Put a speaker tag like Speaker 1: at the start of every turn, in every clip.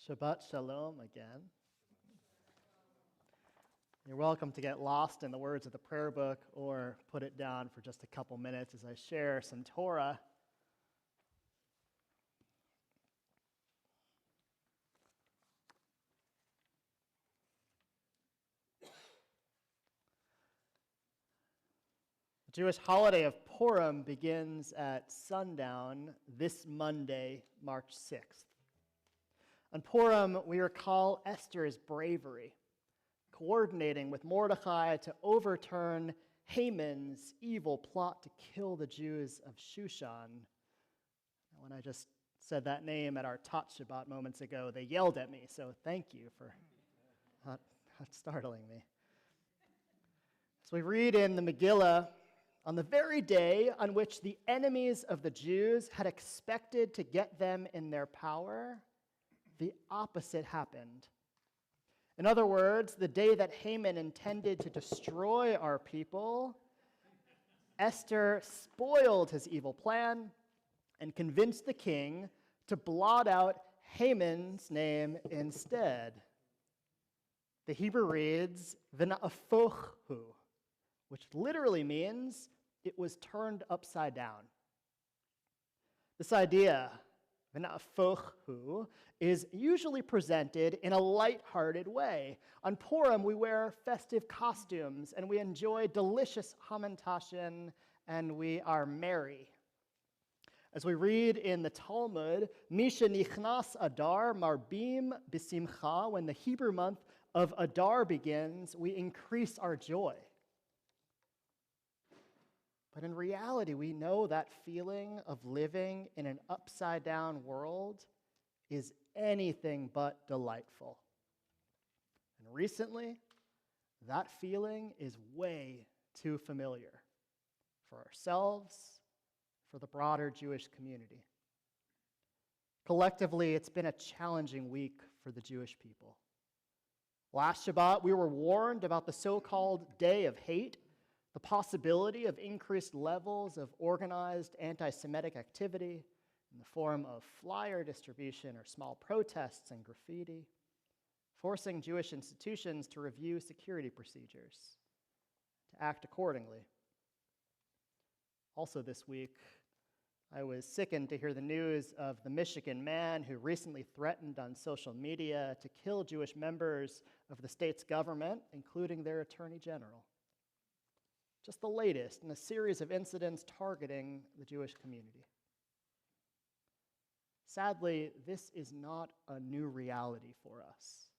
Speaker 1: Shabbat Shalom again. You're welcome to get lost in the words of the prayer book or put it down for just a couple minutes as I share some Torah. The Jewish holiday of Purim begins at sundown this Monday, March 6th. On Purim, we recall Esther's bravery, coordinating with Mordecai to overturn Haman's evil plot to kill the Jews of Shushan. And when I just said that name at our Tot Shabbat moments ago, they yelled at me, so thank you for not startling me. As we read in the Megillah, on the very day on which the enemies of the Jews had expected to get them in their power, the opposite happened. In other words, the day that Haman intended to destroy our people, Esther spoiled his evil plan and convinced the king to blot out Haman's name instead. The Hebrew reads, v'na'afochu, which literally means it was turned upside down. This idea, v'na'afochu, is usually presented in a light-hearted way. On Purim, we wear festive costumes, and we enjoy delicious hamantashen, and we are merry. As we read in the Talmud, Misha nichnas Adar marbim b'simcha, when the Hebrew month of Adar begins, we increase our joy. But in reality, we know that feeling of living in an upside-down world is anything but delightful. And recently, that feeling is way too familiar for ourselves, for the broader Jewish community. Collectively, it's been a challenging week for the Jewish people. Last Shabbat, we were warned about the so-called Day of Hate, the possibility of increased levels of organized anti-Semitic activity in the form of flyer distribution or small protests and graffiti, forcing Jewish institutions to review security procedures, to act accordingly. Also this week, I was sickened to hear the news of the Michigan man who recently threatened on social media to kill Jewish members of the state's government, including their attorney general. Just the latest in a series of incidents targeting the Jewish community. Sadly, this is not a new reality for us.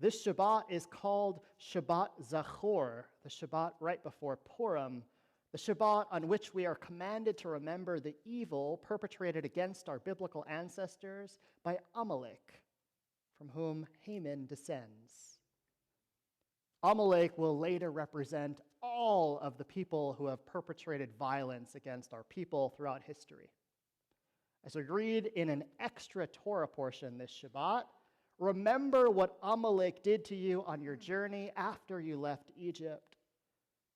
Speaker 1: This Shabbat is called Shabbat Zachor, the Shabbat right before Purim, the Shabbat on which we are commanded to remember the evil perpetrated against our biblical ancestors by Amalek, from whom Haman descends. Amalek will later represent all of the people who have perpetrated violence against our people throughout history. As we read in an extra Torah portion this Shabbat, remember what Amalek did to you on your journey after you left Egypt,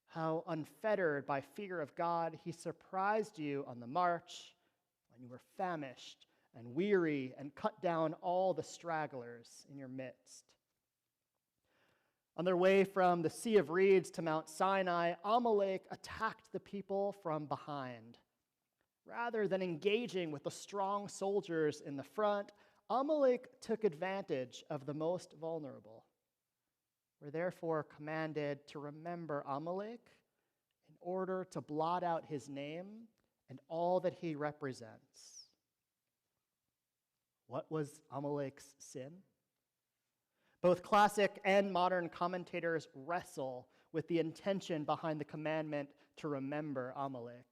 Speaker 1: how unfettered by fear of God he surprised you on the march when you were famished and weary and cut down all the stragglers in your midst. On their way from the Sea of Reeds to Mount Sinai, Amalek attacked the people from behind. Rather than engaging with the strong soldiers in the front, Amalek took advantage of the most vulnerable. We're therefore commanded to remember Amalek in order to blot out his name and all that he represents. What was Amalek's sin? Both classic and modern commentators wrestle with the intention behind the commandment to remember Amalek.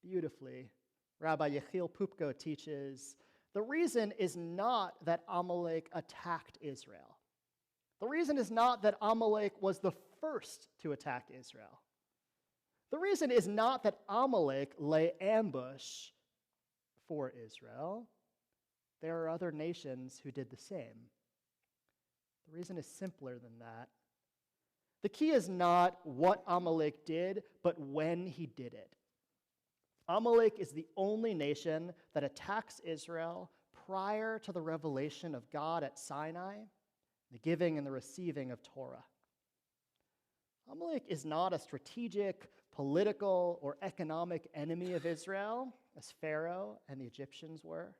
Speaker 1: Beautifully, Rabbi Yechiel Pupko teaches, the reason is not that Amalek attacked Israel. The reason is not that Amalek was the first to attack Israel. The reason is not that Amalek lay ambush for Israel. There are other nations who did the same. The reason is simpler than that. The key is not what Amalek did, but when he did it. Amalek is the only nation that attacks Israel prior to the revelation of God at Sinai, the giving and the receiving of Torah. Amalek is not a strategic, political, or economic enemy of Israel, as Pharaoh and the Egyptians were.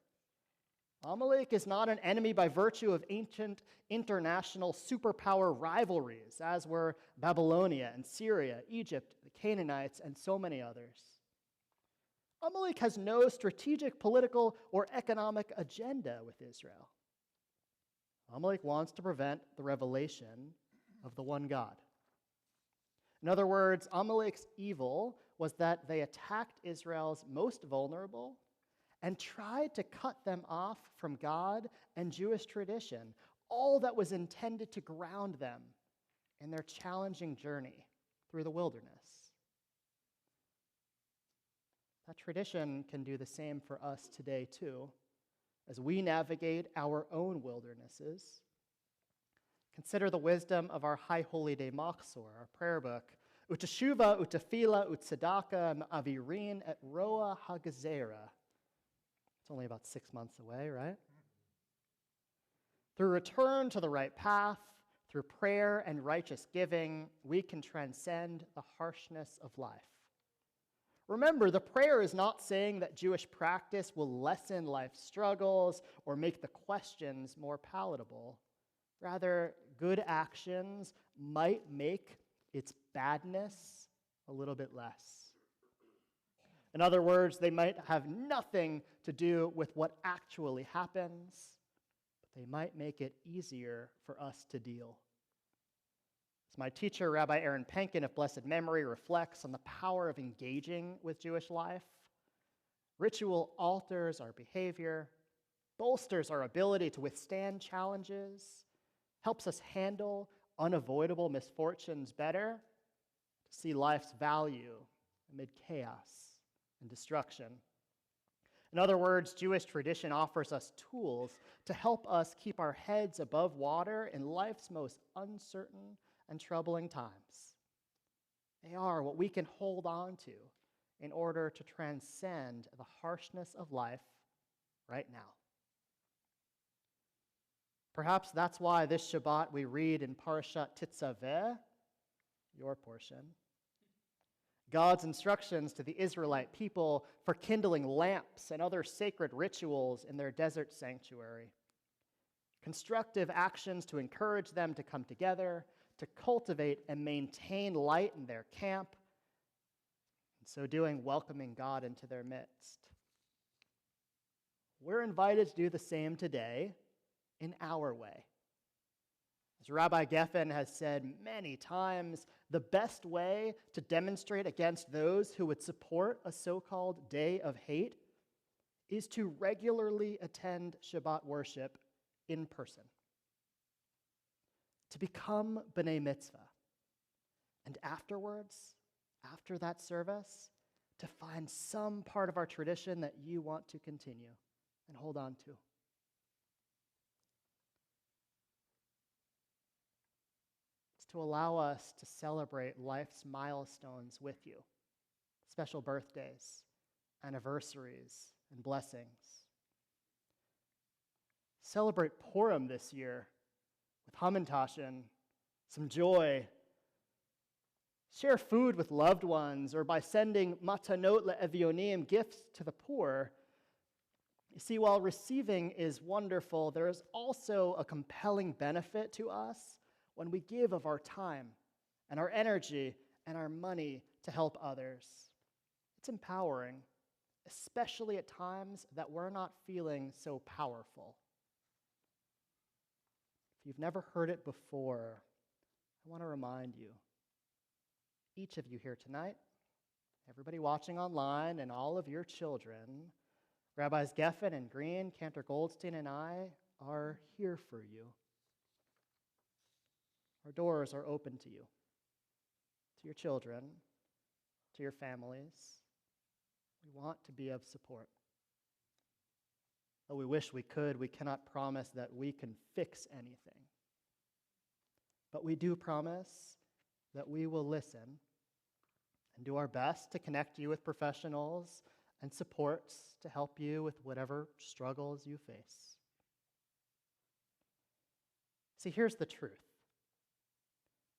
Speaker 1: Amalek is not an enemy by virtue of ancient international superpower rivalries, as were Babylonia and Syria, Egypt, the Canaanites, and so many others. Amalek has no strategic, political, or economic agenda with Israel. Amalek wants to prevent the revelation of the one God. In other words, Amalek's evil was that they attacked Israel's most vulnerable and tried to cut them off from God and Jewish tradition, all that was intended to ground them in their challenging journey through the wilderness. That tradition can do the same for us today, too, as we navigate our own wildernesses. Consider the wisdom of our High Holy Day Machzor, our prayer book. U'teshuva, u'tefila, u'tzedakah, ma'avirin et roa hagazera. It's only about 6 months away, right? Through return to the right path, through prayer and righteous giving, we can transcend the harshness of life. Remember, the prayer is not saying that Jewish practice will lessen life's struggles or make the questions more palatable. Rather, good actions might make its badness a little bit less. In other words, they might have nothing to do with what actually happens, but they might make it easier for us to deal. As my teacher, Rabbi Aaron Penkin of blessed memory, reflects on the power of engaging with Jewish life, ritual alters our behavior, bolsters our ability to withstand challenges, helps us handle unavoidable misfortunes better, to see life's value amid chaos and destruction. In other words, Jewish tradition offers us tools to help us keep our heads above water in life's most uncertain and troubling times. They are what we can hold on to in order to transcend the harshness of life right now. Perhaps that's why this Shabbat we read in Parashat Tetzaveh, your portion, God's instructions to the Israelite people for kindling lamps and other sacred rituals in their desert sanctuary. Constructive actions to encourage them to come together, to cultivate and maintain light in their camp, and so doing, welcoming God into their midst. We're invited to do the same today in our way. As Rabbi Geffen has said many times, the best way to demonstrate against those who would support a so-called day of hate is to regularly attend Shabbat worship in person. To become B'nai Mitzvah. And afterwards, after that service, to find some part of our tradition that you want to continue and hold on to. To allow us to celebrate life's milestones with you, special birthdays, anniversaries, and blessings. Celebrate Purim this year with Hamantashen, some joy. Share food with loved ones or by sending matanot le'evionim, gifts to the poor. You see, while receiving is wonderful, there is also a compelling benefit to us when we give of our time and our energy and our money to help others. It's empowering, especially at times that we're not feeling so powerful. If you've never heard it before, I want to remind you, each of you here tonight, everybody watching online, and all of your children, Rabbis Geffen and Green, Cantor Goldstein, and I are here for you. Our doors are open to you, to your children, to your families. We want to be of support. Though we wish we could, we cannot promise that we can fix anything. But we do promise that we will listen and do our best to connect you with professionals and supports to help you with whatever struggles you face. See, here's the truth.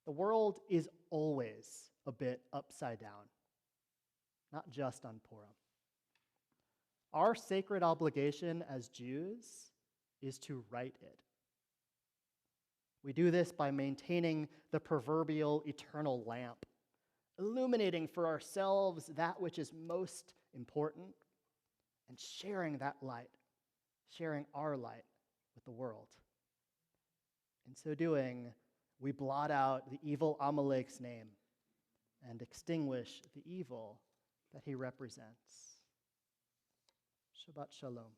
Speaker 1: The world is always a bit upside down, not just on Purim. Our sacred obligation as Jews is to right it. We do this by maintaining the proverbial eternal lamp, illuminating for ourselves that which is most important, and sharing that light, sharing our light with the world. In so doing, we blot out the evil Amalek's name and extinguish the evil that he represents. Shabbat Shalom.